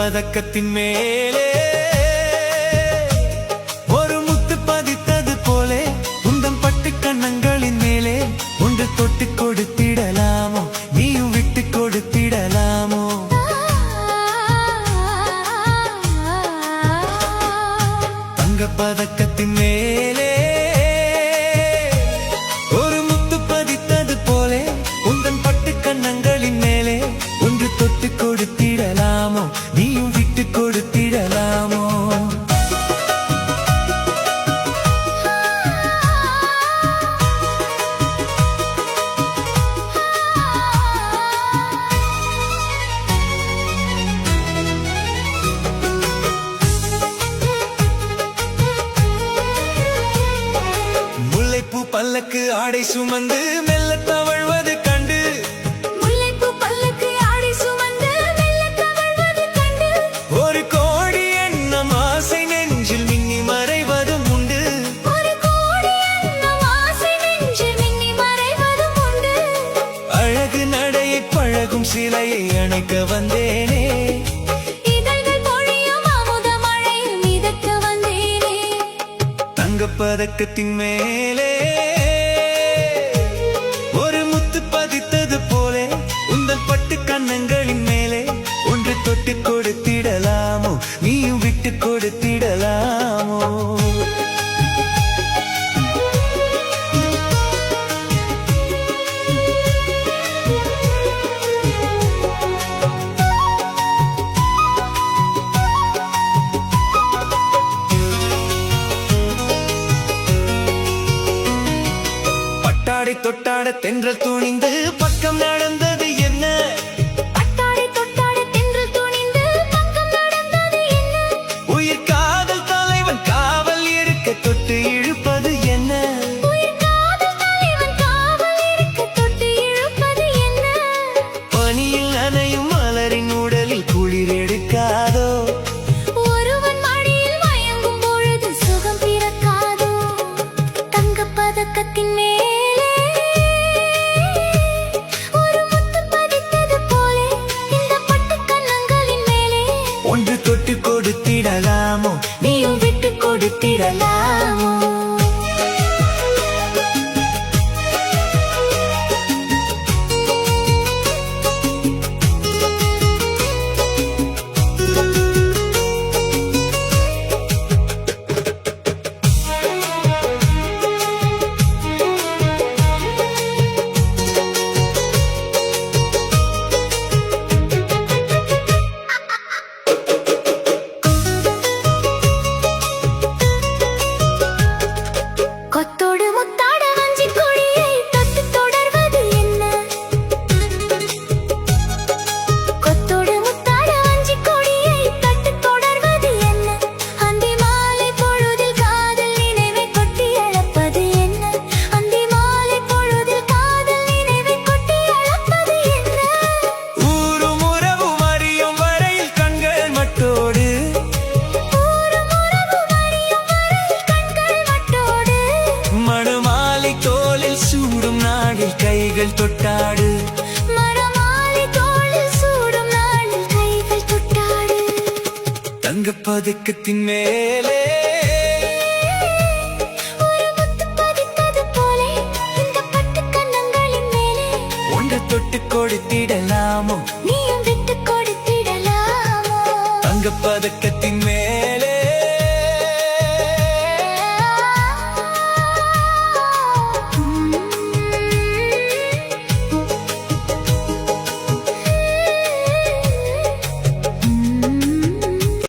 பதக்கத்தின் மேலே ஒரு முத்து பதித்தது போலே உந்தன் பட்டு கண்ணங்களின் மேலே ஒன்று தொட்டு கொடுத்திடலாமோ நீயும் விட்டு கொடுத்திடலாமோ தங்க பதக்கத்தின் மேலே ஒரு முத்து பதித்தது போலே உந்தன் பட்டு கண்ணங்களின் மேலே ஒன்று தொட்டு கொடுத்திடலாமோ நீயும் விட்டு கொடுத்திடலாமோ முல்லைப்பூ பல்லக்கு ஆடை சுமந்து மெல்ல தவழ்வது கண்டு முல்லைப்பூ பல்லக்கு ஆடை சுமந்து மெல்ல தவழ்வது கண்டு ஒரு கோடி எண்ணம் ஆசை நெஞ்சில் மின்னி மறைவதும் உண்டு ஒரு கோடி எண்ணம் ஆசை நெஞ்சில் மின்னி மறைவதும் உண்டு அழகு நடையை பழகும் சிலையை அணைக்க வந்தேனே இதழ்கள் பொழியும் அமுத மழையில் மிதக்க வந்தேனே தங்கப்பதக்கத்தின் மேலே ஒரு முத்து பதித்தது போலே உந்தன் பட்டு கண்ணங்களின் மேலே ஒன்று தொட்டு கொடுத்திடலாமோ நீயும் விட்டு கொடுத்திடலாமோ பட்டாடை தொட்டாட தென்றல் துணிந்து பக்கம் நடந்தது என்ன பட்டாடை தொட்டாட தென்றல் துணிந்து பக்கம் நடந்தது என்ன உயிர் காதல் தலைவன் காவல் இருக்க தொட்டு இழுப்பது என்ன உயிர் காதல் தலைவன் காவல் இருக்க தொட்டு இழுப்பது என்ன பனியில் நனையும் மலரின் உடலில் குளிர் எடுக்காதோ ஒருவன் மடியில் மயங்கும் பொழுது சுகம் பிறக்காதோ தங்கப் பதக்கத்தின் மேலே ஒரு முத்து பதித்தது போலே இந்த பட்டு கண்ணங்களின் மேலே ஒன்று தொட்டு கொடுத்திடலாமோ நீயும் விட்டு கொடுத்திடலாமோ கொத்தோடு முத்தாட வஞ்சி கொடியை தொட்டு தொடர்வது என்ன கொத்தோடு முத்தாட வஞ்சி கொடியை தொட்டு தொடர்வது என்ன அந்தி மாலை பொழுதில் காதல் நினைவை கொட்டி அழப்பது என்ன அந்தி மாலை பொழுதில் காதல் நினைவை கொட்டி அழப்பது என்ன ஊரும் உறவும் அறியும் வரையில் கண்கள் மட்டோடு ஊரும் உறவும் அறியும் வரையில் கண்கள் மட்டோடு மணமாலை தோலில் சூடும் நாடில் கைகள் தொட்டாடு மணமாலை தோளில் சூடும் நாளில் கைகள் தொட்டாடு தங்கப்பதக்கத்தின் மேலே ஒரு முத்து பதித்தது போலே இந்த பட்டு கண்ணங்களின் மேலே ஒன்று தொட்டு கொடுத்திடலாமோ